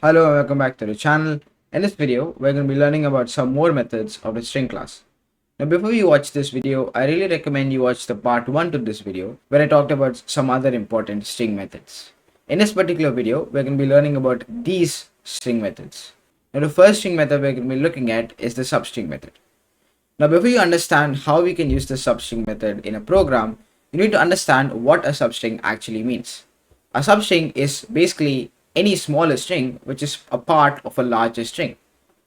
Hello and welcome back to the channel. In this video, we're going to be learning about some more methods of the string class. Now before you watch this video, I really recommend you watch the part 1 to this video where I talked about some other important string methods. In this particular video, we're going to be learning about these string methods. Now the first string method we're going to be looking at is the substring method. Now before you understand how we can use the substring method in a program, you need to understand what a substring actually means. A substring is basically any smaller string which is a part of a larger string.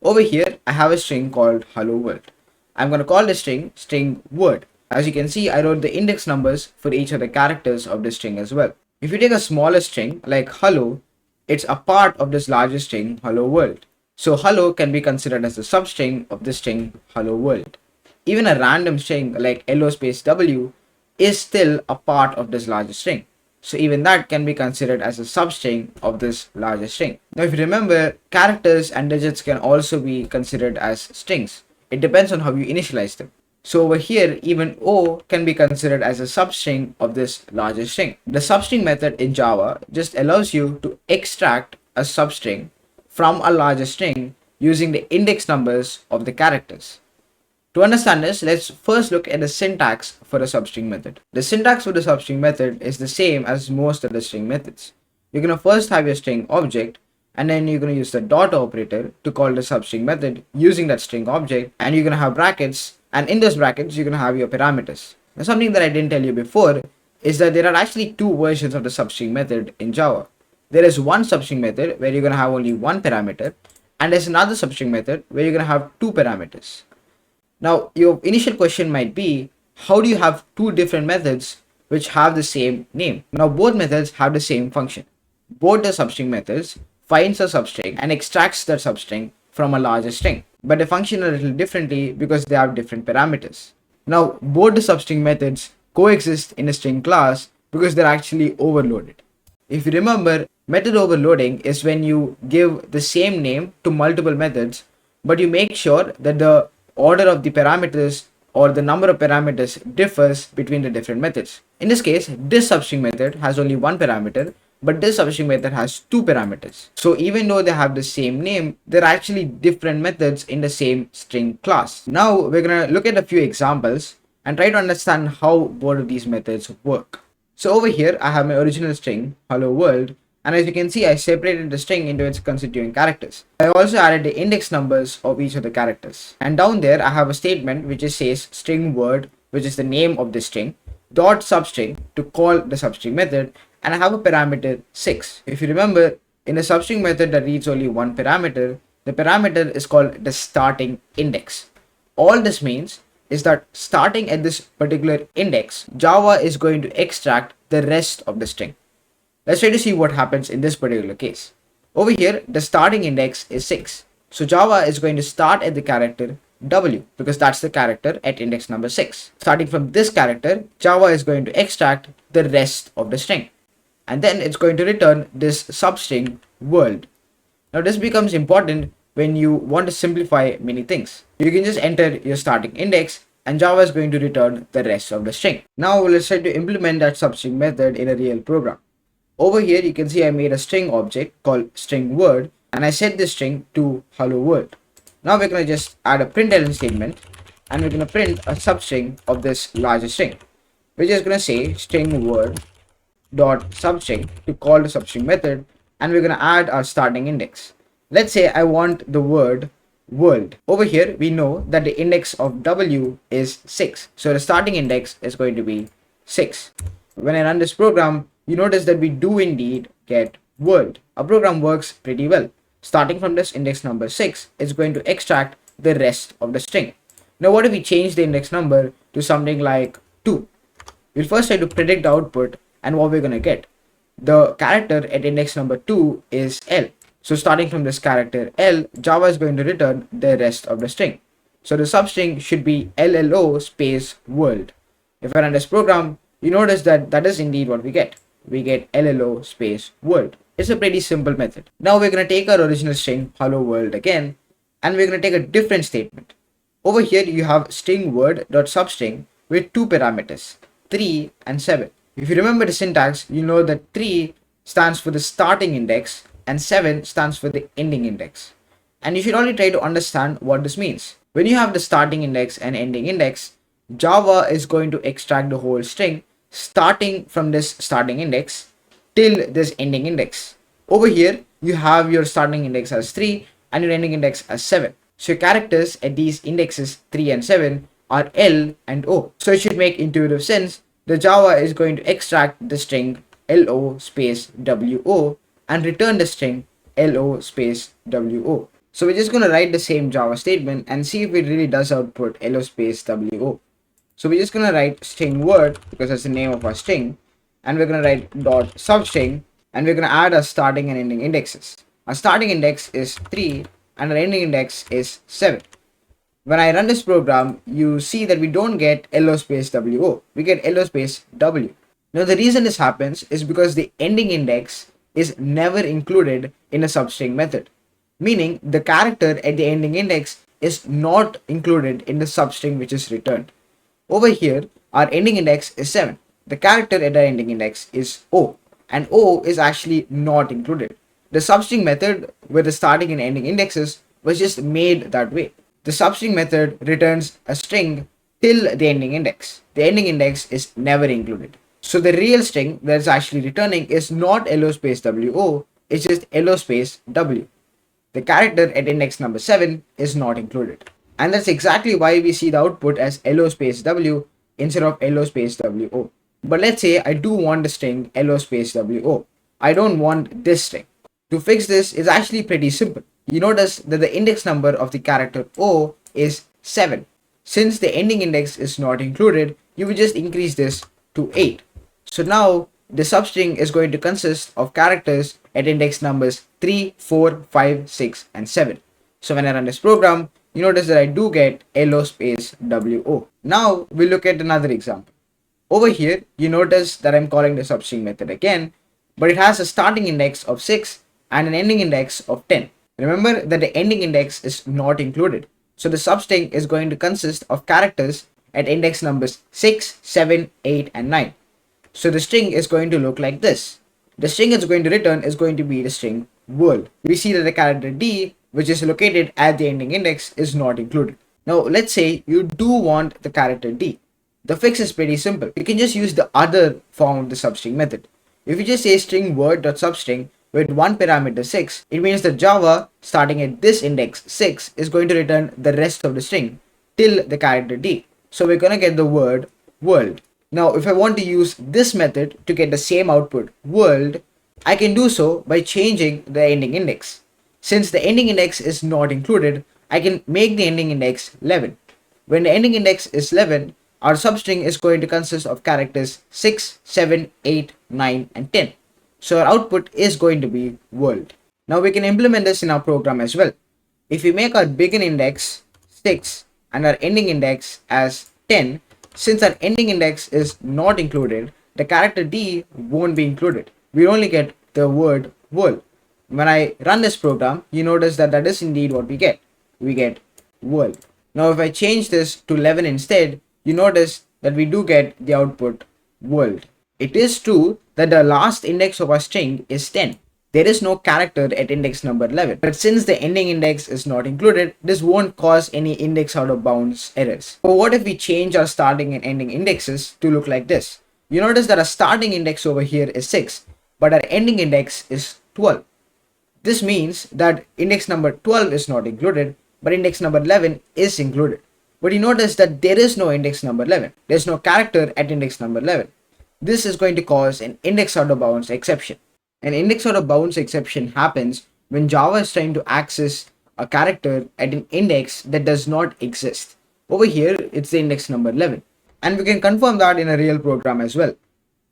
Over here, I have a string called hello world. I'm going to call this string word. As you can see, I wrote the index numbers for each of the characters of the string as well. If you take a smaller string like hello, it's a part of this larger string hello world. So hello can be considered as the substring of the string hello world. Even a random string like hello space w is still a part of this larger string. So even that can be considered as a substring of this larger string. Now if you remember, characters and digits can also be considered as strings. It depends on how you initialize them. So over here, even O can be considered as a substring of this larger string. The substring method in Java just allows you to extract a substring from a larger string using the index numbers of the characters. To understand this, let's first look at the syntax for the substring method. The syntax for the substring method is the same as most of the string methods. You're going to first have your string object, and then you're going to use the dot operator to call the substring method using that string object, and you're going to have brackets, and in those brackets you're going to have your parameters. Now something that I didn't tell you before is that there are actually two versions of the substring method in Java. There is one substring method where you're going to have only one parameter, and there's another substring method where you're going to have two parameters. Now, your initial question might be, how do you have two different methods which have the same name? Now, both methods have the same function. Both the substring methods finds a substring and extracts that substring from a larger string, but they function a little differently because they have different parameters. Now, both the substring methods coexist in a string class because they're actually overloaded. If you remember, method overloading is when you give the same name to multiple methods, but you make sure that the order of the parameters or the number of parameters differs between the different methods. In this case, this substring method has only one parameter, but this substring method has two parameters. So even though they have the same name, they're actually different methods in the same string class. Now we're going to look at a few examples and try to understand how both of these methods work. So over here, I have my original string, hello world, and as you can see, I separated the string into its constituent characters. I also added the index numbers of each of the characters. And down there, I have a statement which just says string word, which is the name of the string, dot substring to call the substring method, and I have a parameter 6. If you remember, in a substring method that reads only one parameter, the parameter is called the starting index. All this means is that starting at this particular index, Java is going to extract the rest of the string. Let's try to see what happens in this particular case. Over here, the starting index is 6. So Java is going to start at the character W because that's the character at index number 6. Starting from this character, Java is going to extract the rest of the string. And then it's going to return this substring world. Now this becomes important when you want to simplify many things. You can just enter your starting index and Java is going to return the rest of the string. Now let's try to implement that substring method in a real program. Over here, you can see I made a string object called string word and I set this string to hello world. Now we're going to just add a println statement and we're going to print a substring of this larger string. We're just going to say string word dot substring to call the substring method and we're going to add our starting index. Let's say I want the word world. Over here, we know that the index of W is 6. So the starting index is going to be 6. When I run this program, you notice that we do indeed get world. Our program works pretty well. Starting from this index number 6, it's going to extract the rest of the string. Now what if we change the index number to something like 2? We'll first try to predict the output and what we're going to get. The character at index number 2 is L. So starting from this character L, Java is going to return the rest of the string. So the substring should be LLO space world. If I run this program, you notice that that is indeed what we get. We get LLO space world. It's a pretty simple method. Now we're going to take our original string hello world again and we're going to take a different statement. Over here you have string word dot substring with two parameters 3 and 7. If you remember the syntax, you know that 3 stands for the starting index and 7 stands for the ending index. And you should only try to understand what this means. When you have the starting index and ending index, Java is going to extract the whole string starting from this starting index till this ending index. Over here, you have your starting index as 3 and your ending index as 7. So your characters at these indexes 3 and 7 are L and O. So it should make intuitive sense. The Java is going to extract the string LO space WO and return the string LO space WO. So we're just going to write the same Java statement and see if it really does output LO space WO. So we're just going to write string word because that's the name of our string, and we're going to write dot substring, and we're going to add our starting and ending indexes. Our starting index is 3 and our ending index is 7. When I run this program, you see that we don't get LO space WO, we get LO space W. Now the reason this happens is because the ending index is never included in a substring method, meaning the character at the ending index is not included in the substring which is returned. Over here, our ending index is 7. The character at our ending index is O, and O is actually not included. The substring method with the starting and ending indexes was just made that way. The substring method returns a string till the ending index. The ending index is never included. So the real string that is actually returning is not LO space WO, it's just LO space W. The character at index number 7 is not included. And that's exactly why we see the output as LO space W instead of LO space WO. But let's say I do want the string LO space WO. I don't want this string. To fix this is actually pretty simple. You notice that the index number of the character O is 7. Since the ending index is not included, you will just increase this to 8. So now the substring is going to consist of characters at index numbers 3, 4, 5, 6 and 7. So when I run this program, you notice that I do get LO space WO. Now we'll look at another example. Over here, you notice that I'm calling the substring method again, but it has a starting index of 6 and an ending index of 10. Remember that the ending index is not included. So the substring is going to consist of characters at index numbers 6, 7, 8 and 9. So the string is going to look like this. The string it's going to return is going to be the string world. We see that the character D, which is located at the ending index, is not included. Now let's say you do want the character D. The fix is pretty simple. You can just use the other form of the substring method. If you just say string word.substring with one parameter 6, it means that Java starting at this index 6 is going to return the rest of the string till the character D. So we're going to get the word world. Now if I want to use this method to get the same output world, I can do so by changing the ending index. Since the ending index is not included, I can make the ending index 11. When the ending index is 11, our substring is going to consist of characters 6, 7, 8, 9 and 10. So our output is going to be world. Now we can implement this in our program as well. If we make our begin index 6 and our ending index as 10, since our ending index is not included, the character D won't be included. We only get the word world. When I run this program, you notice that that is indeed what we get. We get world. Now if I change this to 11 instead, you notice that we do get the output world. It is true that the last index of our string is 10. There is no character at index number 11. But since the ending index is not included, this won't cause any index out of bounds errors. But what if we change our starting and ending indexes to look like this? You notice that our starting index over here is 6, but our ending index is 12. This means that index number 12 is not included, but index number 11 is included. But you notice that there is no index number 11. There is no character at index number 11. This is going to cause an index out of bounds exception. An index out of bounds exception happens when Java is trying to access a character at an index that does not exist. Over here, it's the index number 11. And we can confirm that in a real program as well.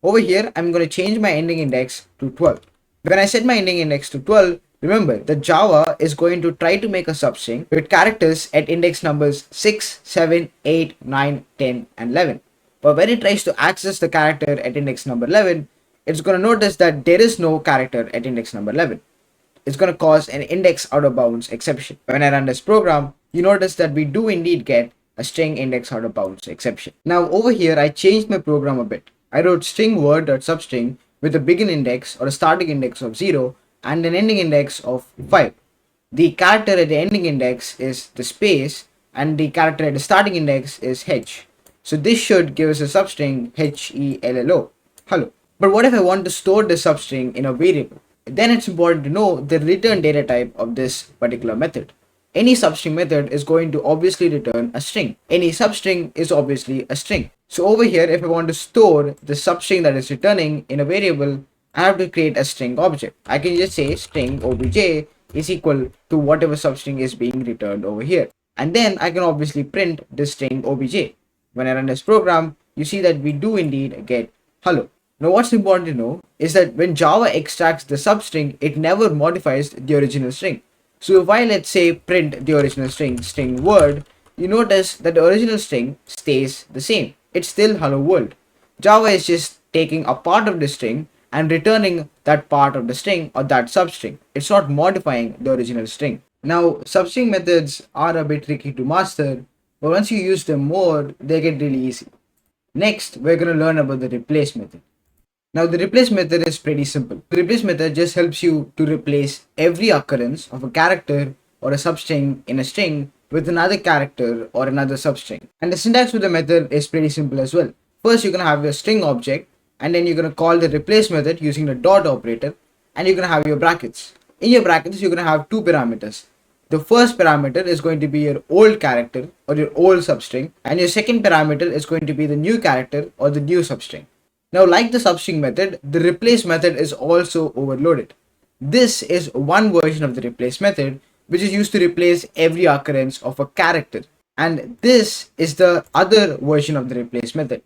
Over here, I'm going to change my ending index to 12. When I set my ending index to 12, remember that Java is going to try to make a substring with characters at index numbers 6, 7, 8, 9, 10 and 11. But when it tries to access the character at index number 11, it's going to notice that there is no character at index number 11. It's going to cause an index out of bounds exception. When I run this program, you notice that we do indeed get a string index out of bounds exception. Now over here, I changed my program a bit. I wrote string word.substring with a begin index or a starting index of 0 and an ending index of 5. The character at the ending index is the space and the character at the starting index is h. So this should give us a substring hello, hello. But what if I want to store this substring in a variable? Then it's important to know the return data type of this particular method. Any substring method is going to obviously return a string. Any substring is obviously a string. So over here, if I want to store the substring that is returning in a variable, I have to create a string object. I can just say string obj is equal to whatever substring is being returned over here. And then I can obviously print this string obj. When I run this program, you see that we do indeed get hello. Now what's important to know is that when Java extracts the substring, it never modifies the original string. So if I, let's say, print the original string word, you notice that the original string stays the same. It's still hello world. Java is just taking a part of the string and returning that part of the string or that substring. It's not modifying the original string. Now substring methods are a bit tricky to master, but once you use them more, they get really easy. Next, we're going to learn about the replace method. Now the replace method is pretty simple. The replace method just helps you to replace every occurrence of a character or a substring in a string with another character or another substring. And the syntax for the method is pretty simple as well. First you're going to have your string object, and then you're going to call the replace method using the dot operator, and you're going to have your brackets. In your brackets you're going to have two parameters. The first parameter is going to be your old character or your old substring, and your second parameter is going to be the new character or the new substring. Now, like the substring method, the replace method is also overloaded. This is one version of the replace method which is used to replace every occurrence of a character, and this is the other version of the replace method.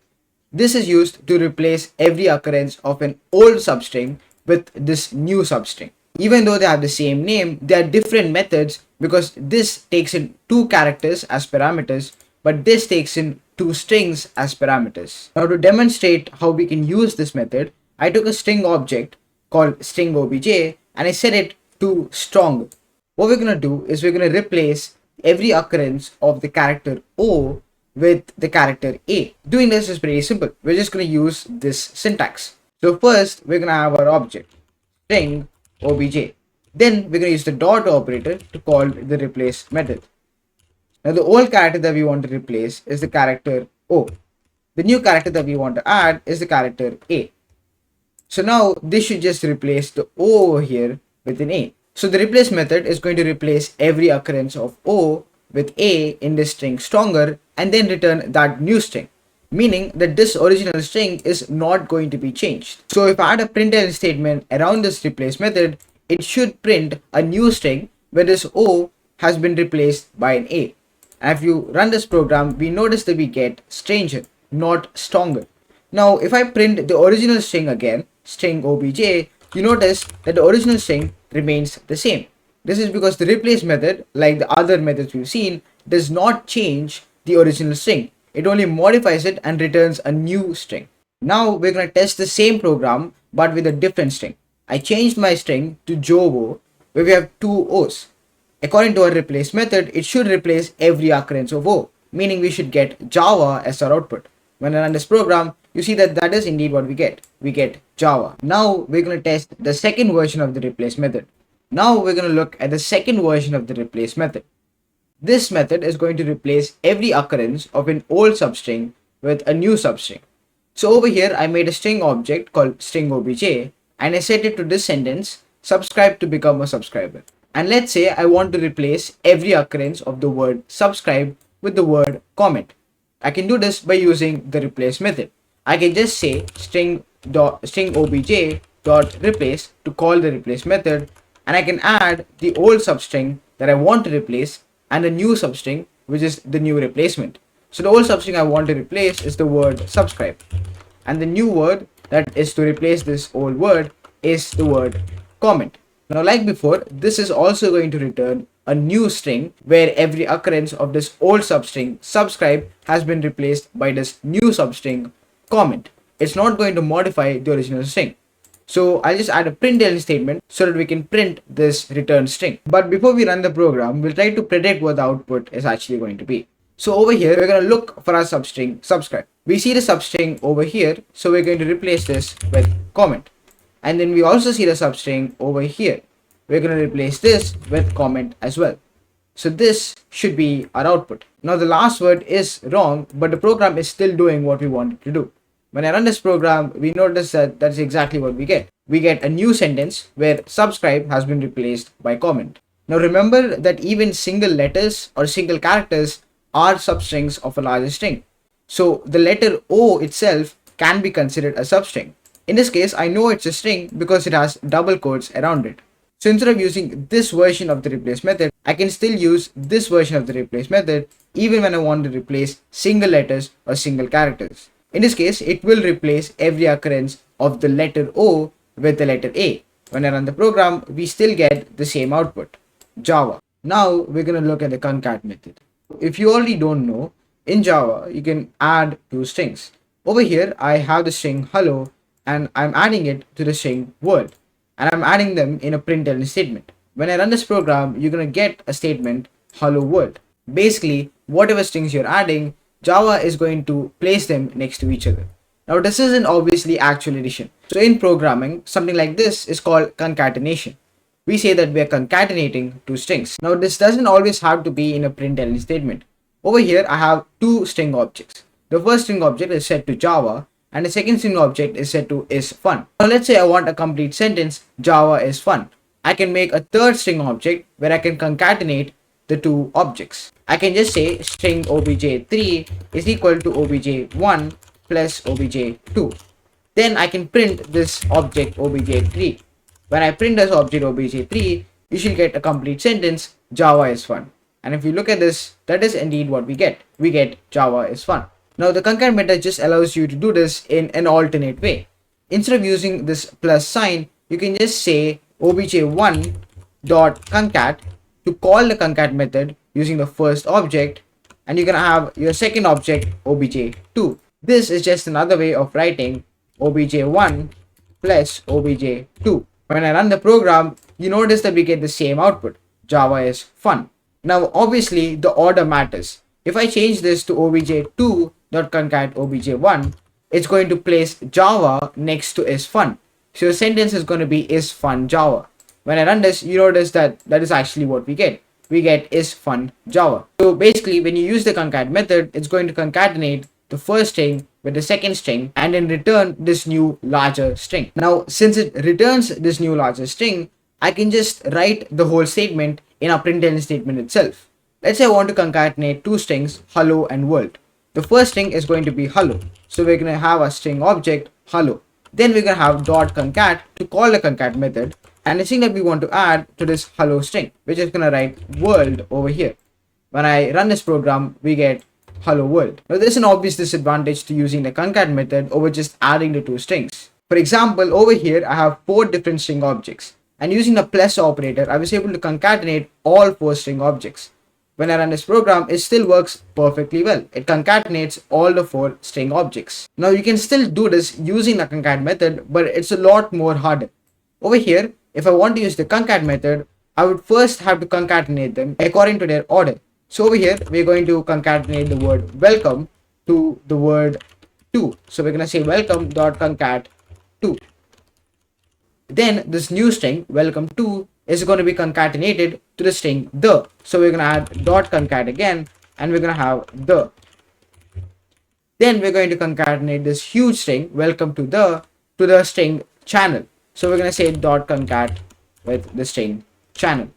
This is used to replace every occurrence of an old substring with this new substring. Even though they have the same name, they are different methods because this takes in two characters as parameters, but this takes in two strings as parameters. Now to demonstrate how we can use this method, I took a string object called string obj and I set it to strong. What we're going to do is we're going to replace every occurrence of the character O with the character A. Doing this is pretty simple. We're just going to use this syntax. So first we're going to have our object string obj. Then we're going to use the dot operator to call the replace method. Now the old character that we want to replace is the character O. The new character that we want to add is the character A. So now this should just replace the O over here with an A. So the replace method is going to replace every occurrence of O with A in this string stronger and then return that new string, meaning that this original string is not going to be changed. So if I add a println statement around this replace method, it should print a new string where this O has been replaced by an A. And if you run this program, we notice that we get stranger, not stronger. Now, if I print the original string again, string obj, you notice that the original string remains the same. This is because the replace method, like the other methods we've seen, does not change the original string. It only modifies it and returns a new string. Now we're going to test the same program but with a different string. I changed my string to Jovo, where we have two O's. According to our replace method, it should replace every occurrence of O, meaning we should get Java as our output. When I run this program, you see that that is indeed what we get. We get Java. Now we're going to test the second version of the replace method. Now we're going to look at the second version of the replace method. This method is going to replace every occurrence of an old substring with a new substring. So over here, I made a string object called string obj and I set it to this sentence, subscribe to become a subscriber. And let's say I want to replace every occurrence of the word subscribe with the word comment. I can do this by using the replace method. I can just say string obj dot replace to call the replace method, and I can add the old substring that I want to replace and a new substring which is the new replacement. So the old substring I want to replace is the word subscribe, and the new word that is to replace this old word is the word comment. Now like before, this is also going to return a new string where every occurrence of this old substring subscribe has been replaced by this new substring comment. It's not going to modify the original string. So I'll just add a println statement so that we can print this return string. But before we run the program, we'll try to predict what the output is actually going to be. So over here, we're going to look for our substring subscribe. We see the substring over here, so we're going to replace this with comment. And then we also see the substring over here. We're going to replace this with comment as well. So this should be our output. Now the last word is wrong, but the program is still doing what we want it to do. When I run this program, we notice that that's exactly what we get. We get a new sentence where subscribe has been replaced by comment. Now remember that even single letters or single characters are substrings of a larger string. So the letter O itself can be considered a substring. In this case, I know it's a string because it has double quotes around it. So instead of using this version of the replace method, I can still use this version of the replace method even when I want to replace single letters or single characters. In this case, it will replace every occurrence of the letter O with the letter A. When I run the program, we still get the same output, Java. Now we're going to look at the concat method. If you already don't know, in Java, you can add two strings. Over here, I have the string hello and I'm adding it to the string world. And I'm adding them in a println statement. When I run this program, you're going to get a statement hello world. Basically, whatever strings you're adding, Java is going to place them next to each other. Now, this isn't obviously actual addition. So in programming, something like this is called concatenation. We say that we are concatenating two strings. Now, this doesn't always have to be in a println statement. Over here, I have two string objects. The first string object is set to Java and the second string object is set to is fun. Now let's say I want a complete sentence, Java is fun. I can make a third string object where I can concatenate the two objects. I can just say string obj3 is equal to obj1 plus obj2. Then I can print this object obj3. When I print this object obj3, you should get a complete sentence, Java is fun. And if you look at this, that is indeed what we get. We get Java is fun. Now the concat method just allows you to do this in an alternate way. Instead of using this plus sign, you can just say obj1 dot concat to call the concat method using the first object, and you're gonna have your second object obj2. This is just another way of writing obj1 plus obj2. When I run the program, you notice that we get the same output. Java is fun. Now obviously the order matters. If I change this to obj2.concat obj1, it's going to place Java next to is fun. So your sentence is going to be is fun Java. When I run this, you notice that that is actually what we get. We get is fun Java. So basically, when you use the concat method, it's going to concatenate the first string with the second string and then return this new larger string. Now, since it returns this new larger string, I can just write the whole statement in a println statement itself. Let's say I want to concatenate two strings, hello and world. The first string is going to be hello. So we're going to have a string object, hello. Then we're going to have dot concat to call the concat method and the string that we want to add to this hello string, which is going to write world over here. When I run this program, we get hello world. Now there's an obvious disadvantage to using the concat method over just adding the two strings. For example, over here, I have 4 different string objects. And using the plus operator, I was able to concatenate all 4 string objects. When I run this program, it still works perfectly well. It concatenates all the 4 string objects. Now you can still do this using the concat method, but it's a lot more harder. Over here, if I want to use the concat method, I would first have to concatenate them according to their order. So over here, we're going to concatenate the word welcome to the word to. So we're going to say welcome.concat to. Then this new string welcome to is going to be concatenated to the string the. So we're going to add dot concat again and we're going to have the. Then we're going to concatenate this huge string welcome to the string channel. So we're going to say dot concat with the string channel.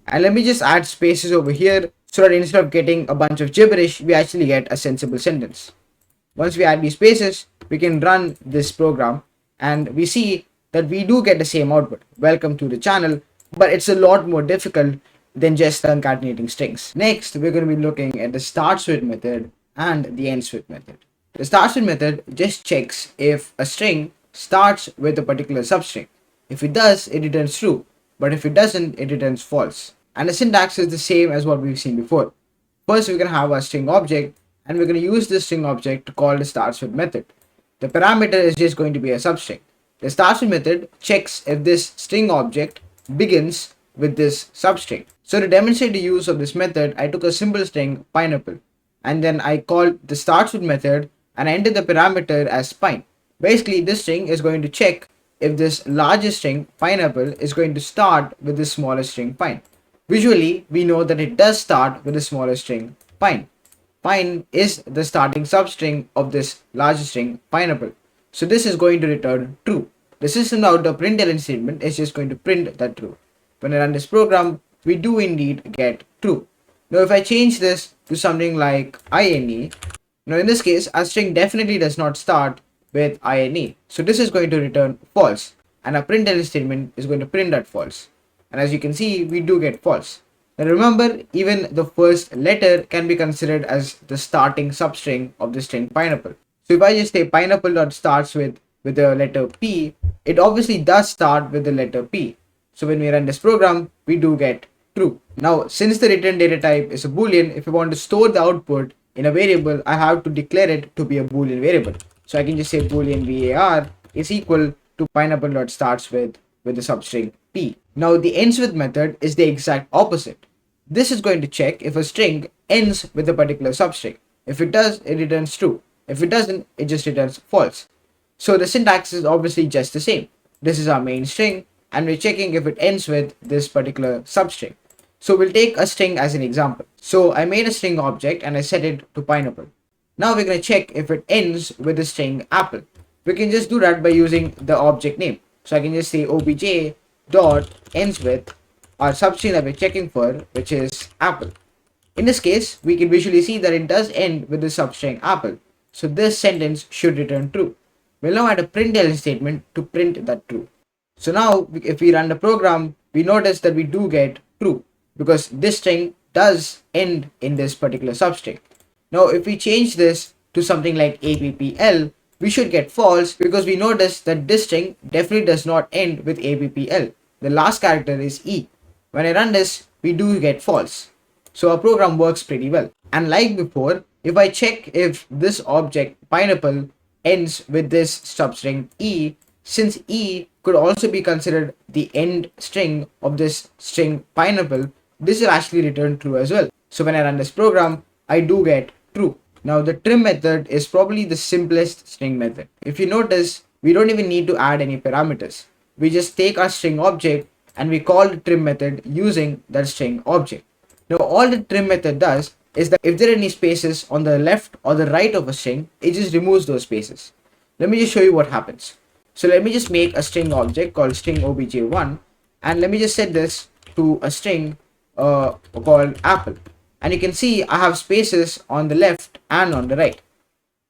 And let me just add spaces over here so that instead of getting a bunch of gibberish, we actually get a sensible sentence. Once we add these spaces, we can run this program and we see that we do get the same output, welcome to the channel, but it's a lot more difficult than just concatenating strings. Next, we're going to be looking at the starts with method and the ends with method. The starts with method just checks if a string starts with a particular substring. If it does, it returns true, but if it doesn't, it returns false. And the syntax is the same as what we've seen before. First, we're going to have a string object and we're going to use this string object to call the starts with method. The parameter is just going to be a substring. The starts with method checks if this string object begins with this substring. So to demonstrate the use of this method, I took a simple string pineapple and then I called the starts with method and I entered the parameter as pine. Basically, this string is going to check if this larger string pineapple is going to start with the smaller string pine. Visually, we know that it does start with the smaller string pine. Pine is the starting substring of this larger string pineapple. So this is going to return true. The system out of println statement is just going to print that true. When I run this program, we do indeed get true. Now if I change this to something like ine, now in this case, our string definitely does not start with ine. So this is going to return false, and our println statement is going to print that false. And as you can see, we do get false. Now remember, even the first letter can be considered as the starting substring of the string pineapple. So if I just say pineapple dot starts with the letter P, it obviously does start with the letter P. So when we run this program, we do get true. Now, since the return data type is a boolean, if I want to store the output in a variable, I have to declare it to be a boolean variable. So I can just say boolean var is equal to pineapple dot starts with the substring P. Now the ends with method is the exact opposite. This is going to check if a string ends with a particular substring. If it does, it returns true. If it doesn't, it just returns false. So the syntax is obviously just the same. This is our main string, and we're checking if it ends with this particular substring. So we'll take a string as an example. So I made a string object and I set it to pineapple. Now we're going to check if it ends with the string apple. We can just do that by using the object name. So I can just say obj dot ends with our substring that we're checking for, which is apple. In this case, we can visually see that it does end with the substring apple. So this sentence should return true. We'll now add a println statement to print that true. So now if we run the program, we notice that we do get true because this string does end in this particular substring. Now if we change this to something like appl, we should get false because we notice that this string definitely does not end with appl. The last character is e. When I run this, we do get false. So our program works pretty well. And like before, if I check if this object pineapple ends with this substring e, since e could also be considered the end string of this string pineapple, this will actually return true as well. So when I run this program, I do get true. Now the trim method is probably the simplest string method. If you notice, we don't even need to add any parameters. We just take our string object and we call the trim method using that string object. Now all the trim method does is that if there are any spaces on the left or the right of a string, it just removes those spaces. Let me just show you what happens. So let me just make a string object called string obj1, and let me just set this to a string called apple. And you can see I have spaces on the left and on the right.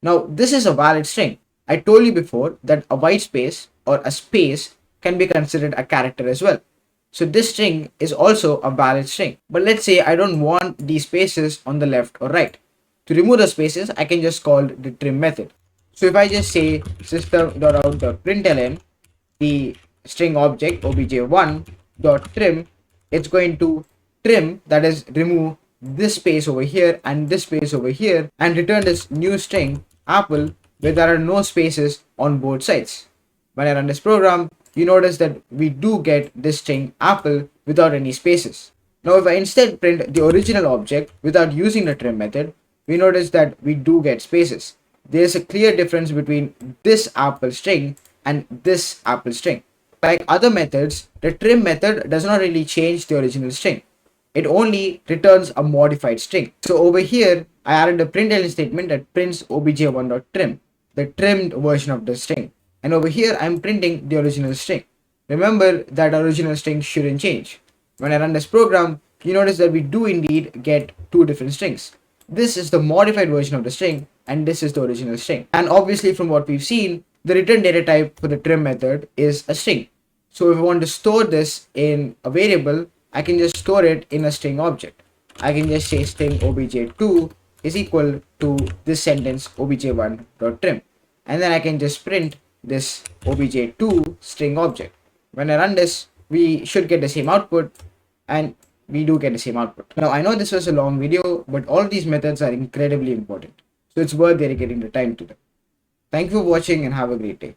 Now this is a valid string. I told you before that a white space or a space can be considered a character as well. So this string is also a valid string. But let's say I don't want these spaces on the left or right. To remove the spaces, I can just call the trim method. So if I just say system.out.println the string object obj1.trim, it's going to trim, that is remove this space over here and this space over here, and return this new string apple where there are no spaces on both sides. When I run this program, you notice that we do get this string apple without any spaces. Now if I instead print the original object without using the trim method, we notice that we do get spaces. There's a clear difference between this apple string and this apple string. Like other methods, the trim method does not really change the original string. It only returns a modified string. So over here, I added a println statement that prints obj1.trim, the trimmed version of the string. And over here, I'm printing the original string. Remember that original string shouldn't change. When I run this program, you notice that we do indeed get two different strings. This is the modified version of the string, and this is the original string. And obviously from what we've seen, the return data type for the trim method is a string. So if I want to store this in a variable, I can just store it in a string object. I can just say string obj2 is equal to this sentence obj1.trim, and then I can just print this obj2 string object. When I run this, we should get the same output, and we do get the same output. Now I know this was a long video, but all these methods are incredibly important, so it's worth dedicating the time to them. Thank you for watching and have a great day.